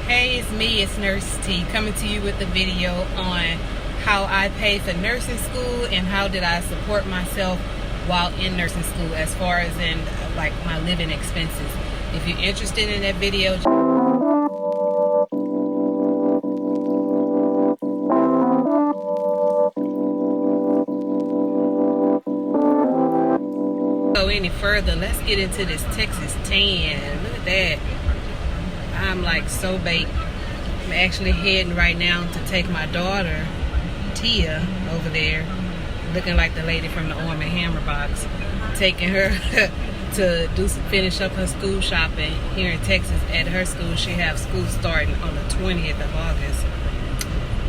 Hey, it's me, it's Nurse T, coming to you with a video on how I paid for nursing school and how did I support myself while in nursing school as far as in like my living expenses. If you're interested in that video, go any further, let's get into this Texas tan. Look at that. I'm like so baked. I'm actually heading right now to take my daughter Tia over there, looking like the lady from the Arm & Hammer box, taking her to finish up her school shopping here in Texas at her school. She have school starting on the 20th of August.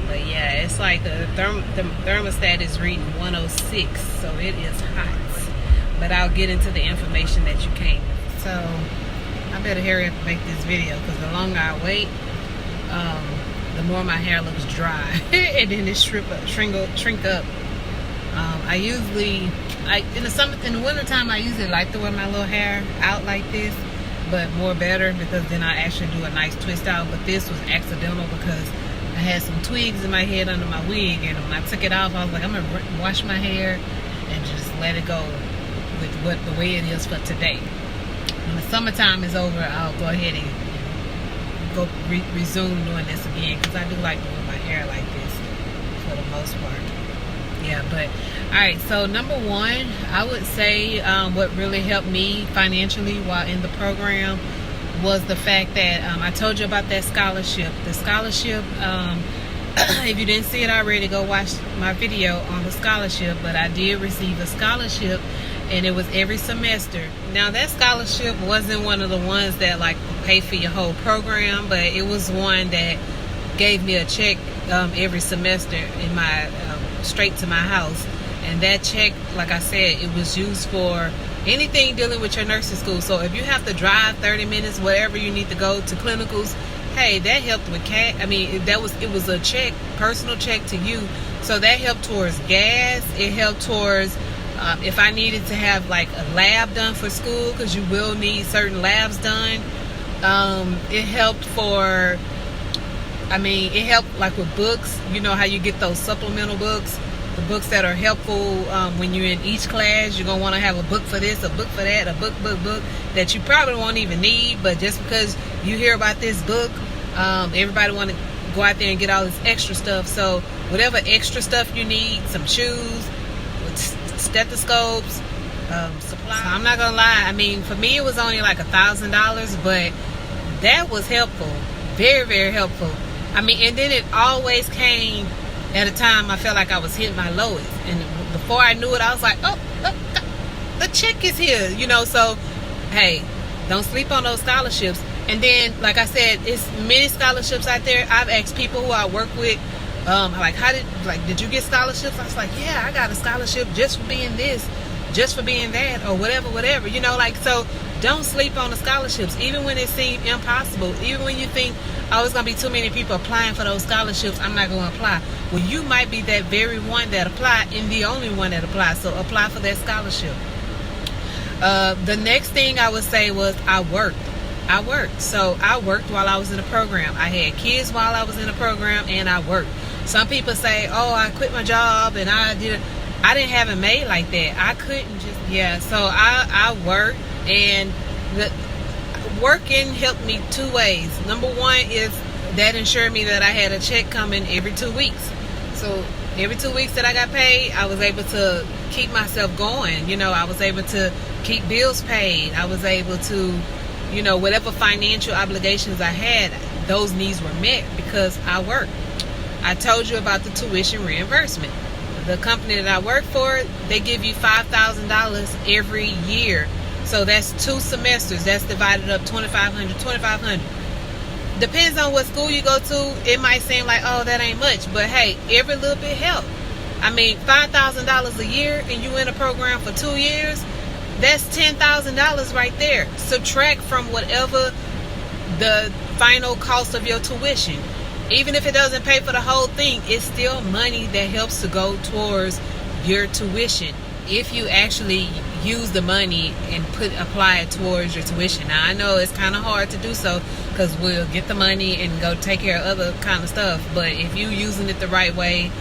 But yeah, it's like the thermostat is reading 106, so it is hot. But I'll get into the information that you came with. So I better hurry up and make this video, because the longer I wait, the more my hair looks dry and then it shrink up. In the wintertime I usually like to wear my little hair out like this, but more better because then I actually do a nice twist out. But this was accidental because I had some twigs in my head under my wig, and when I took it off I was like, I'm gonna wash my hair and just let it go with the way it is for today. When the summertime is over, I'll go ahead and resume doing this again, because I do like doing my hair like this for the most part. Yeah, but alright, so number one, I would say what really helped me financially while in the program was the fact that I told you about that scholarship. The scholarship, if you didn't see it already, go watch my video on the scholarship. But I did receive a scholarship, and it was every semester. Now that scholarship wasn't one of the ones that like pay for your whole program, but it was one that gave me a check every semester in my straight to my house. And that check, like I said, it was used for anything dealing with your nursing school. So if you have to drive 30 minutes, wherever you need to go to clinicals, hey, that helped with it was a check, personal check to you. So that helped towards gas. It helped towards if I needed to have like a lab done for school, because you will need certain labs done. It helped it helped like with books. You know how you get those supplemental books, the books that are helpful when you're in each class. You're going to want to have a book for this, a book for that, a book that you probably won't even need, but just because you hear about this book, everybody want to go out there and get all this extra stuff. So whatever extra stuff you need, some shoes, stethoscopes, supplies. So I'm not gonna lie, I mean, for me it was only like $1,000, but that was helpful, very, very helpful. I mean, and then it always came at a time I felt like I was hitting my lowest, and before I knew it, I was like, oh, the check is here, you know. So hey, don't sleep on those scholarships. And then, like I said, it's many scholarships out there. I've asked people who I work with, like, did you get scholarships? I was like, yeah, I got a scholarship just for being this, just for being that, or whatever, you know. Like, so don't sleep on the scholarships, even when it seems impossible, even when you think, oh, it's gonna be too many people applying for those scholarships, I'm not gonna apply. Well, you might be that very one that applied and the only one that applied, so apply for that scholarship. The next thing I would say was I worked. So I worked while I was in the program. I had kids while I was in the program, and I worked. Some people say, oh, I quit my job and I didn't have it made like that. I couldn't just, yeah. So I worked, and working helped me two ways. Number one is that ensured me that I had a check coming every 2 weeks. So every 2 weeks that I got paid, I was able to keep myself going. You know, I was able to keep bills paid. I was able to, you know, whatever financial obligations I had, those needs were met because I worked. I told you about the tuition reimbursement. The company that I work for, they give you $5,000 every year. So that's 2 semesters. That's divided up $2,500. Depends on what school you go to. It might seem like, oh, that ain't much. But hey, every little bit helps. I mean, $5,000 a year and you in a program for 2 years, that's $10,000 right there. Subtract from whatever the final cost of your tuition. Even if it doesn't pay for the whole thing, it's still money that helps to go towards your tuition if you actually use the money and apply it towards your tuition. Now I know it's kind of hard to do so because we'll get the money and go take care of other kind of stuff, but if you using it the right way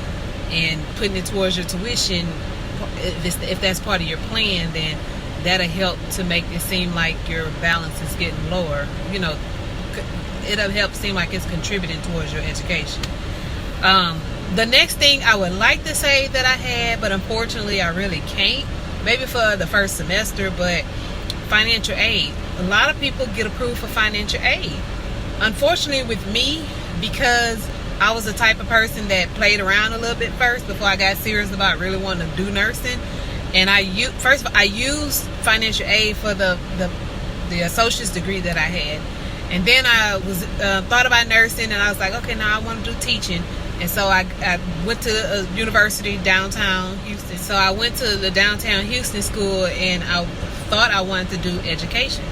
and putting it towards your tuition, if that's part of your plan, then that'll help to make it seem like your balance is getting lower. You know, it'll help seem like it's contributing towards your education. The next thing I would like to say that I had, but unfortunately I really can't, maybe for the first semester, but financial aid. A lot of people get approved for financial aid. Unfortunately with me, because I was the type of person that played around a little bit first before I got serious about really wanting to do nursing. And I used financial aid for the associate's degree that I had. And then I was thought about nursing, and I was like, okay, now I want to do teaching. And so I went to a university downtown Houston. So I went to the downtown Houston school, and I thought I wanted to do education.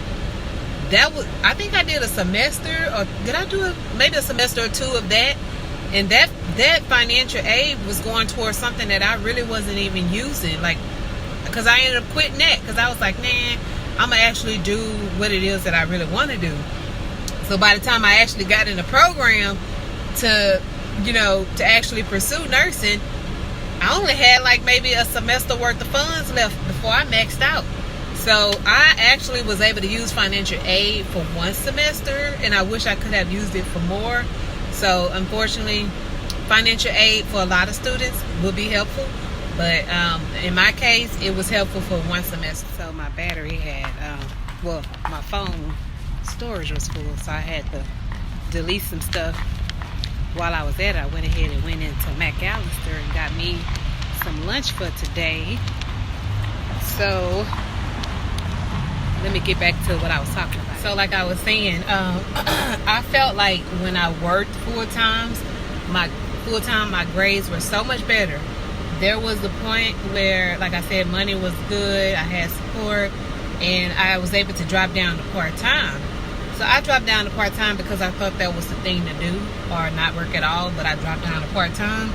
I think I did a semester, or did I do maybe a semester or two of that? And that financial aid was going towards something that I really wasn't even using, like, because I ended up quitting that because I was like, man, I'm gonna actually do what it is that I really want to do. So by the time I actually got in the program to actually pursue nursing, I only had like maybe a semester worth of funds left before I maxed out. So I actually was able to use financial aid for one semester, and I wish I could have used it for more. So unfortunately, financial aid for a lot of students will be helpful, but in my case, it was helpful for one semester. So my battery had, my phone storage was full, so I had to delete some stuff. While I was at it, I went ahead and went into McAllister and got me some lunch for today. So let me get back to what I was talking about. So like I was saying, I felt like when I worked full-time, my grades were so much better. There was a point where, like I said, money was good, I had support, and I was able to drop down to part-time. So I dropped down to part-time because I thought that was the thing to do, or not work at all, but I dropped down to part-time.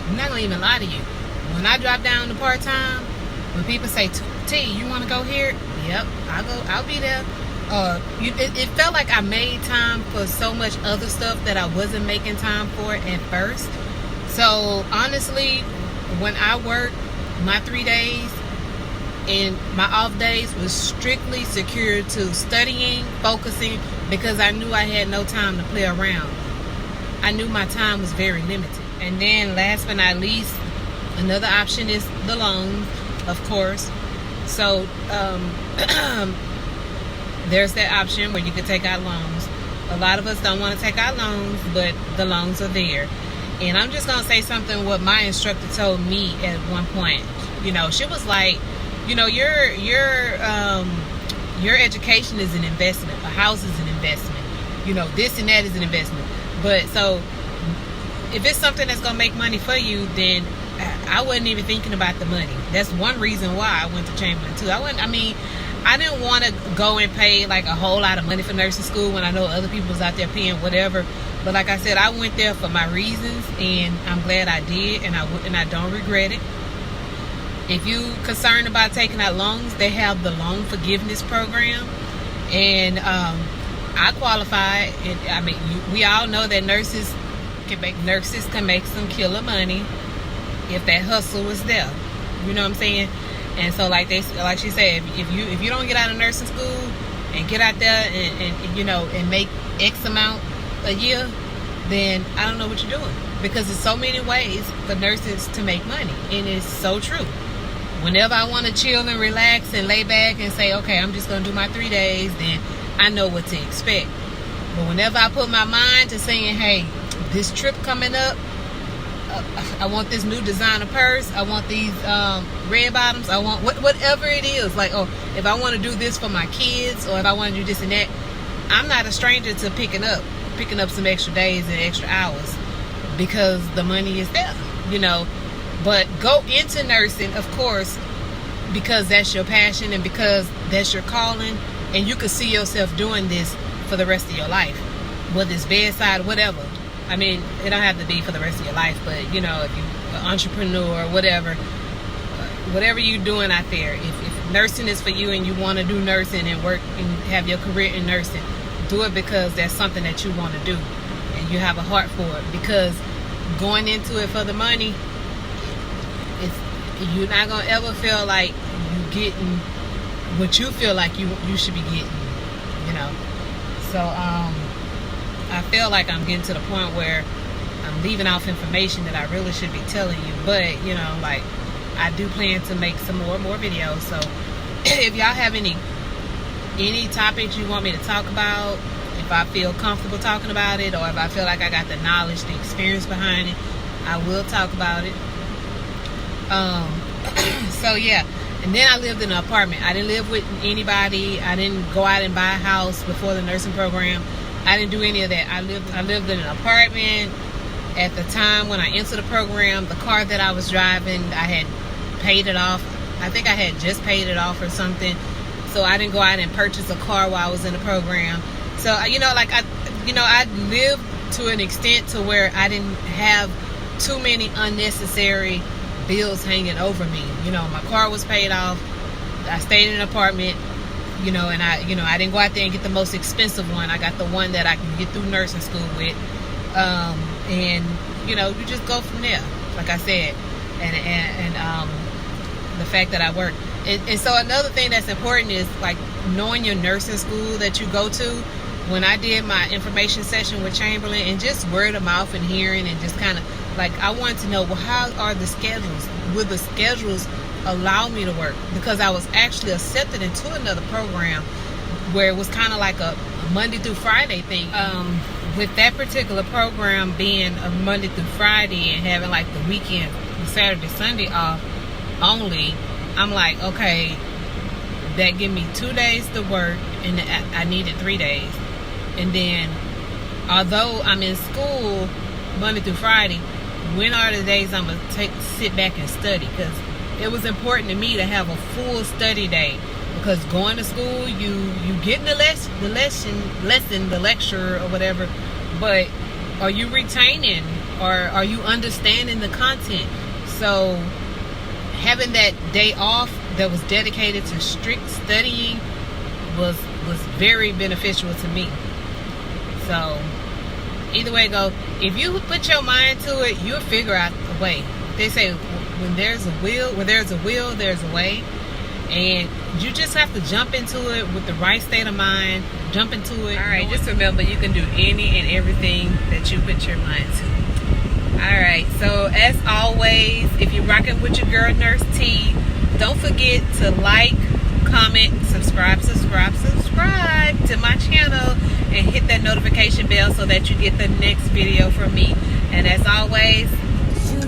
I'm not going to even lie to you. When I drop down to part-time, when people say, T, you want to go here? Yep, I'll be there. It felt like I made time for so much other stuff that I wasn't making time for at first. So honestly, when I worked my 3 days, and my off days was strictly secured to studying, focusing, because I knew I had no time to play around. I knew my time was very limited. And then last but not least, another option is the loans, of course. So there's that option where you can take out loans. A lot of us don't want to take out loans, but the loans are there. And I'm just going to say something what my instructor told me at one point. She was like, your education is an investment. A house is an investment. This and that is an investment. But so if it's something that's going to make money for you, then I wasn't even thinking about the money. That's one reason why I went to Chamberlain too. I didn't want to go and pay like a whole lot of money for nursing school when I know other people was out there paying whatever. But like I said, I went there for my reasons, and I'm glad I did, and I don't regret it. If you concerned about taking out loans, they have the loan forgiveness program, and I qualified. And we all know that nurses can make some killer money if that hustle was there. You know what I'm saying? And so like she said, if you don't get out of nursing school and get out there and make X amount a year, then I don't know what you're doing, because there's so many ways for nurses to make money, and it's so true. Whenever I want to chill and relax and lay back and say, okay, I'm just going to do my 3 days, then I know what to expect. But whenever I put my mind to saying, hey, this trip coming up, I want this new designer purse, I want these red bottoms, I want whatever it is, like, if I want to do this for my kids, or if I want to do this and that, I'm not a stranger to picking up some extra days and extra hours, because the money is there, But go into nursing, of course, because that's your passion and because that's your calling, and you could see yourself doing this for the rest of your life, whether it's bedside, whatever. I mean, it don't have to be for the rest of your life, but if you're an entrepreneur, whatever you're doing out there, if nursing is for you and you want to do nursing and work and have your career in nursing, do it because that's something that you want to do and you have a heart for it. Because going into it for the money, you're not gonna ever feel like you getting what you feel like you should be getting, you know. So I feel like I'm getting to the point where I'm leaving off information that I really should be telling you. But you know, like, I do plan to make some more videos. So if y'all have any topics you want me to talk about, if I feel comfortable talking about it, or if I feel like I got the knowledge, the experience behind it, I will talk about it. So yeah. And then I lived in an apartment. I didn't live with anybody. I didn't go out and buy a house before the nursing program. I didn't do any of that. I lived in an apartment. At the time when I entered the program, the car that I was driving, I had paid it off. I think I had just paid it off or something. So I didn't go out and purchase a car while I was in the program. So, you know, like, I lived to an extent to where I didn't have too many unnecessary bills hanging over me. You know, my car was paid off. I stayed in an apartment, you know, and I didn't go out there and get the most expensive one. I got the one that I can get through nursing school with. And you know, you just go from there, like I said, and the fact that I work. And so another thing that's important is, like, knowing your nursing school that you go to. When I did my information session with Chamberlain, and just word of mouth and hearing, and just kind of like, I wanted to know, well, how are the schedules? Will the schedules allow me to work? Because I was actually accepted into another program where it was kind of like a Monday through Friday thing. With that particular program being a Monday through Friday and having like the weekend, Saturday, Sunday off only, I'm like, okay, that give me 2 days to work, and I needed 3 days. And then, although I'm in school Monday through Friday, when are the days I'm gonna sit back and study? Because it was important to me to have a full study day. Because going to school, you get the lesson, the lecture or whatever, but are you retaining, or are you understanding the content? So having that day off that was dedicated to strict studying was very beneficial to me. So either way it go, if you put your mind to it, you'll figure out a way. They say when there's a will, there's a way. And you just have to jump into it with the right state of mind. Jump into it. Alright, just remember, you can do any and everything that you put your mind to. Alright, so as always, if you're rocking with your girl Nurse T, don't forget to like, comment, subscribe to my channel, and hit that notification bell so that you get the next video from me. And as always,